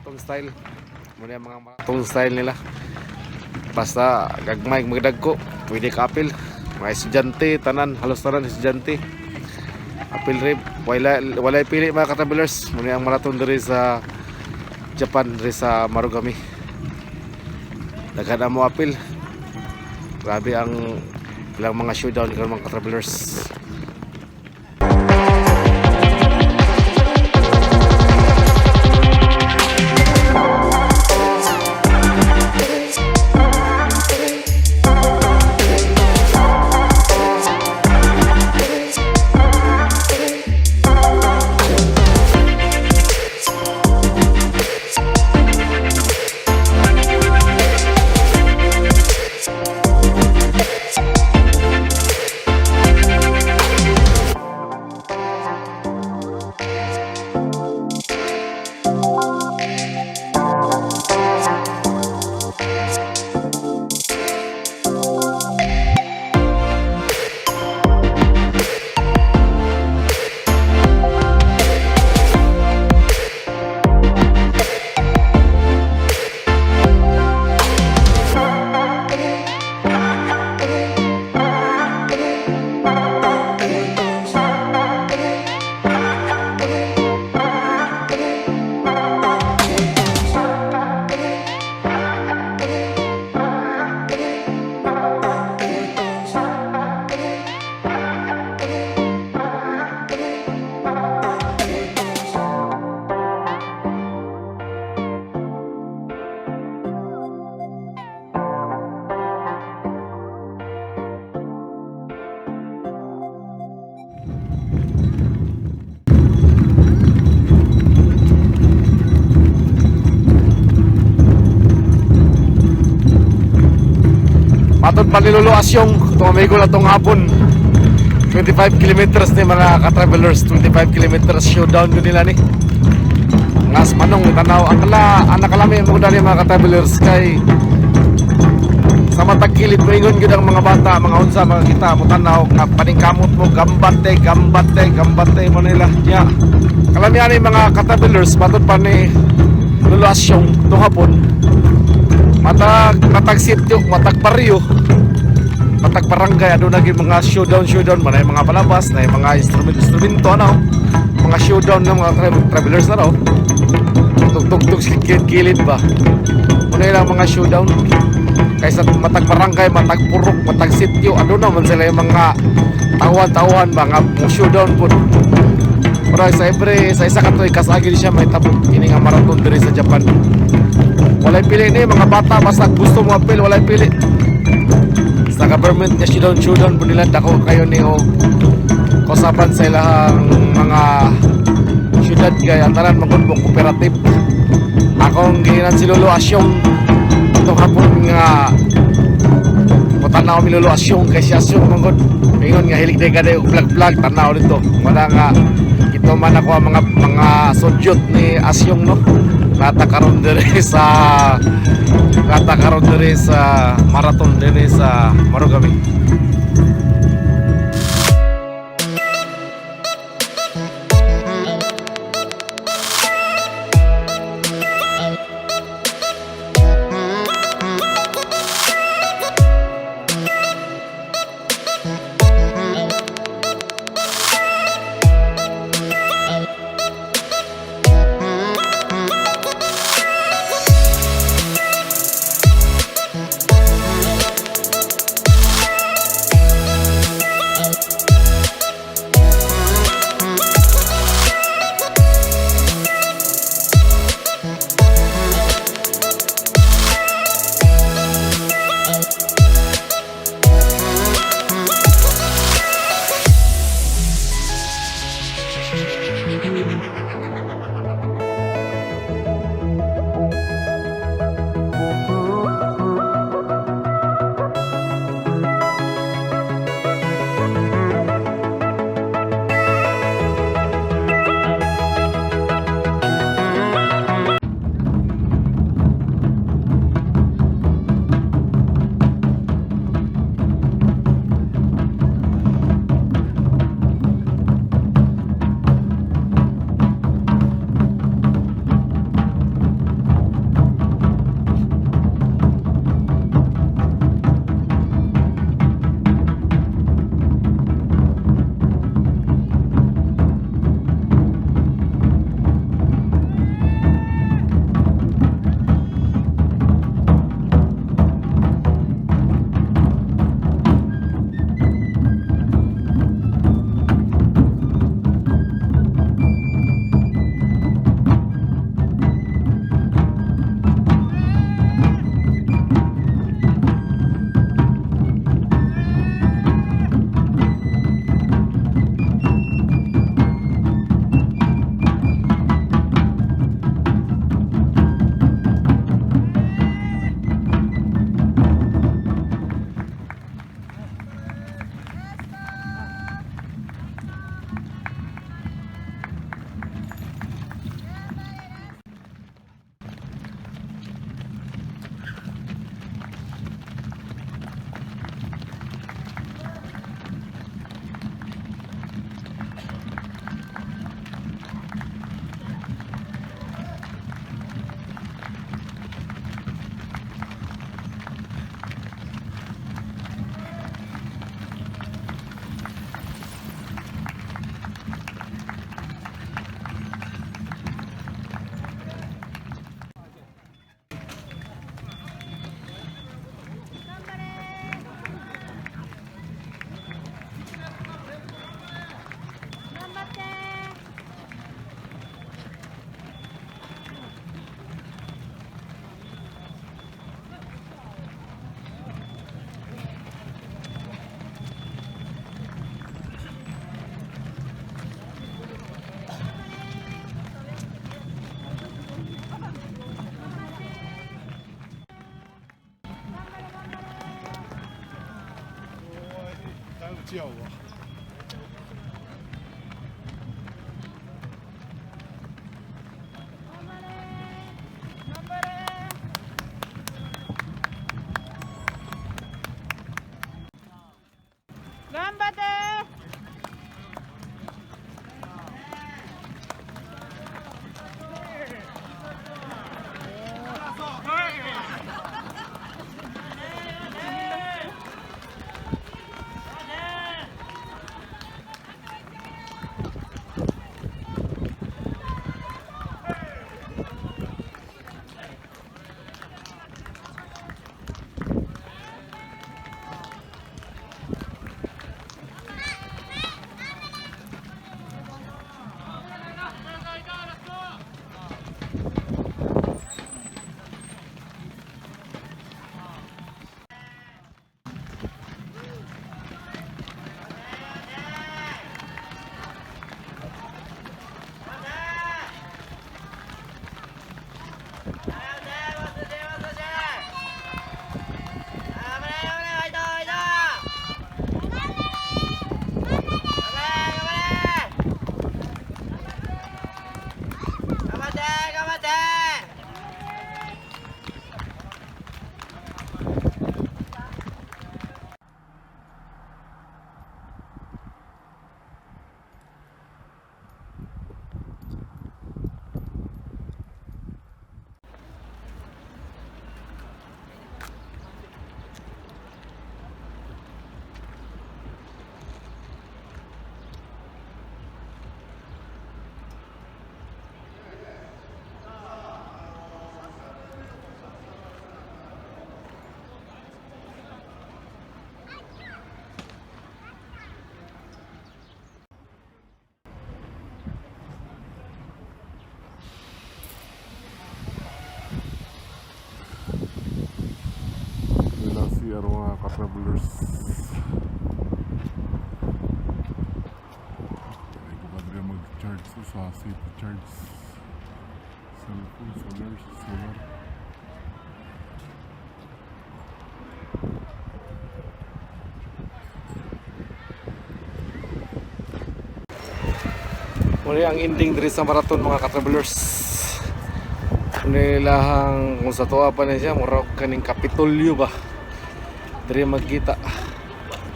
marathon style. Muna yung mga marathon style nila. Basta gagmay magdagko, pwede ka apil. Mga estudyante, tanan, halos tanan estudyante. Apil rin, walay pili mga ka-travelers. Muna yung marathon diri sa Japan, diri sa Marugame. Daghan mo apil. Grabe ang ilang mga showdown ng mga ka-travelers. Matod paliluluas yung tumamigo na itong hapon. 25 kilometers ni mga ka-travelers, 25 kilometers showdown ko nila ni ngas manong tanaw ang nakalami mo dali mga ka-travelers kay sa matagkilid mo ingon yun ang mga bata, mga unsa, mga kita mo tanaw nga paningkamot mo gambate mo nila yeah. Kalamihan ni mga ka-travelers matod pa ni luluas yung itong hapon. Matag sityo, matag baryo, matag barangay, ano naging mga showdown, manay mga palabas, na mga instrumento, ano, mga showdown ng mga travelers na raw. Tugtog kilid ba? Ano lang mga showdown? Kaysa matag barangay, matag purok, matag sityo, ano naman sila yung mga tawan, mga showdown po. Pero sa isa katoy, kasagin siya may tapong kining marathon diri sa Japan. Walay pili ni mga bata basta gusto mo apil walay pili. Sa government niya showdown po nila dako kayo ni o kosapan sa ilang mga syudad kaya tanan magundbong cooperative. Akong gihinan si Lolo Asyong itong hapon nga tanaw mi Lolo Asyong kay si Asyong mangod ingon nga hilig day gaday vlog tanaw dito wala nga ito man ako ang mga sudyot ni Asyong no. Katakaroon diri sa marathon diri sa Marugame. 叫啊。頑張ってCR mga ka-travelers. Kaya ko ba rin mag-charge sa safe charge cellphone, solar. Muli ang ending diri sa marathon mga ka-travelers. Nilahang kung sa tuwa pa na siya, mura kaning Kapitolyo ba? Dari magkita.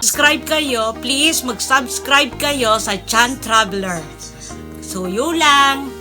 Subscribe kayo, please mag-subscribe kayo sa Chan Traveler. So yun lang.